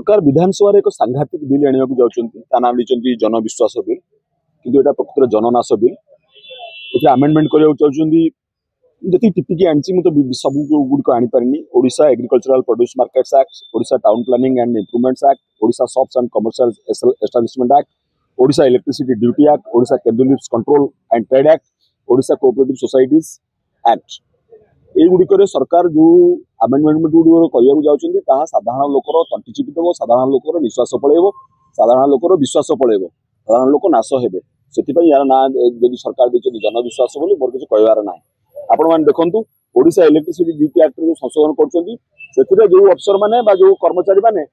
सरकार विधानसभा एक सांघातिक बिल आने को जाऊँच नाम दी जनविश्वास बिल किंतु एटा प्रकृत जननाश बिल ये आमेंडमेंट करने चाहते जी टिपिकी आनी मुझे सब गुड़िक आनीपारे Odisha agricultural produce markets act, Odisha town planning and improvements act, Odisha shops and commercial establishment act, Odisha electricity duty act, Odisha cable leaves control and trade act, Odisha cooperative societies act युड़िक सरकार जो आमेंडमेंट गुड़ कहूँ जाऊँगी साधारण लोकर तंटी चिपिद, साधारण लोकर निश्वास पलैब, साधारण लोकर विश्वास पलैब, साधारण लोक नाश हे से यार ना जब सरकार देखते जनविश्वास बोली मोर किसी कहबार ना। आपण मैंने देखु ओडिशा इलेक्ट्रिसिटी ड्यूटी एक्ट जो संशोधन कर जो अफसर मैंने जो कर्मचारी मैंने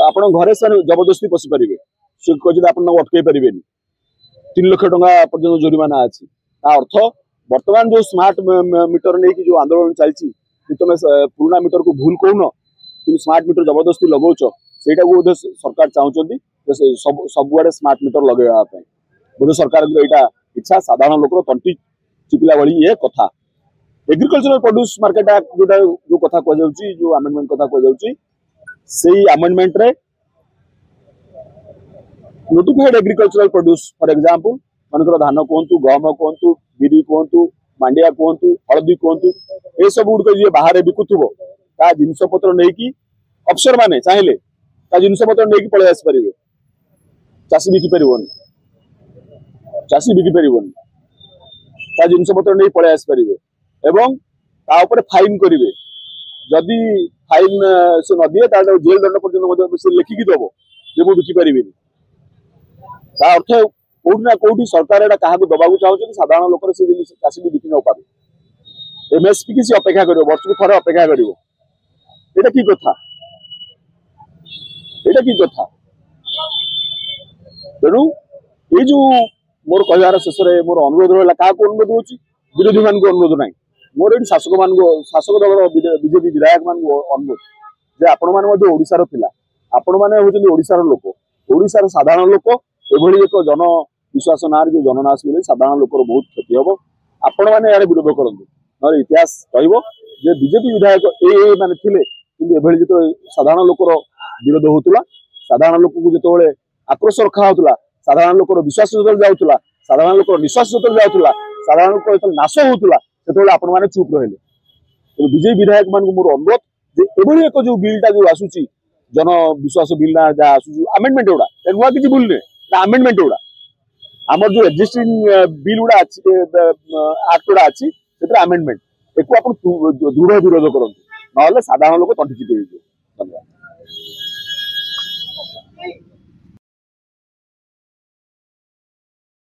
आपण घरे जबरदस्ती पशि पारे सी कहते आप अटकई पारे 3 लाख टंका पर्यटन जोरिमाना अच्छी अर्थ वर्तमान जो स्मार्ट मीटर नहीं कि जो आंदोलन चलती तुम पुराना मीटर को भूल कहन कि स्मार्ट मीटर जबरदस्ती लगौच से सरकार चाहते सबुआड़े स्मार्ट मीटर लगेवाई बोधे सरकार यहाँ इच्छा साधारण लोक तंटी चिपिला भाई ये कथा। एग्रीकल्चरल प्रोड्यूस मार्केट एक्ट जो कथा कह जो आमेंडमेंट कथा कह से आमेंडमेंट रे notified agricultural produce for example मनकर धान कहतु गहम कहतु बिरी कहतु मांडिया कहतु हलदी कहतु ये सब गुड़ जी बाहर बिकुव ता जिनपतर नहीं अफसर मैंने चाहिए जिनपतर नहीं पलि आसपारे चाषी बिकिपर चाषी बिकिपर जिनपतर नहीं पलि आसपारे एवं फाइन करेंगे जदि फाइन से न दिए जेल दंड पर्यटन से लिखिकी दब जे मुझे बिकिपारि अर्थ कौटी ना कौटी सरकार एटा क्या दबा चाहते साधारण लोक चाषी भी बिकी न पारे एमएसपी किसी अपेक्षा कर वर्ष को थोड़े अपेक्षा कर कि कथा तेणु ये जो मोर कहार शेष में मोर अनुरोध रहा क्या अनुरोध हो विरोधी मान अनुरोध ना मोर ये शासक दल बीजेपी विधायक मान अनुरोध जे आपण मैंने ओडिशार पिला आपण मैंने होउछन्ती ओडिशार लोक ओडिशार साधारण लोक एभली एक जन विश्वास ना जो जननाश मिले साधारण लोकर बहुत क्षति हम आपण मैंने यार विरोध करते ना इतिहास कह बीजेपी विधायक ए माने थिले कि जो साधारण लोकर विरोध होता साधारण लोक को जो आक्रोश रखा होता साधारण लोकर विश्वास जो जाऊला साधारण लोकर निश्वास जो जाऊला साधारण लोक जो नाश होता से आपण मैंने चुप रहे तो बीजेपी विधायक मान मोर अनुरोध एक जो बिलटा जो आसूची जन विश्वास बिल ना जहाँ आसूची आमेंडमेंट गुड़ा नुआ किसी भूल नहीं आमेंडमेंट गुड़ा आमर जो एक्जिस्टिंग बिल गुड़ा एक्ट गुड़ा अच्छी से आमेंडमेंट एक दृढ़ विरोध करते ना साधारण लोक तंटी चिपे। धन्यवाद।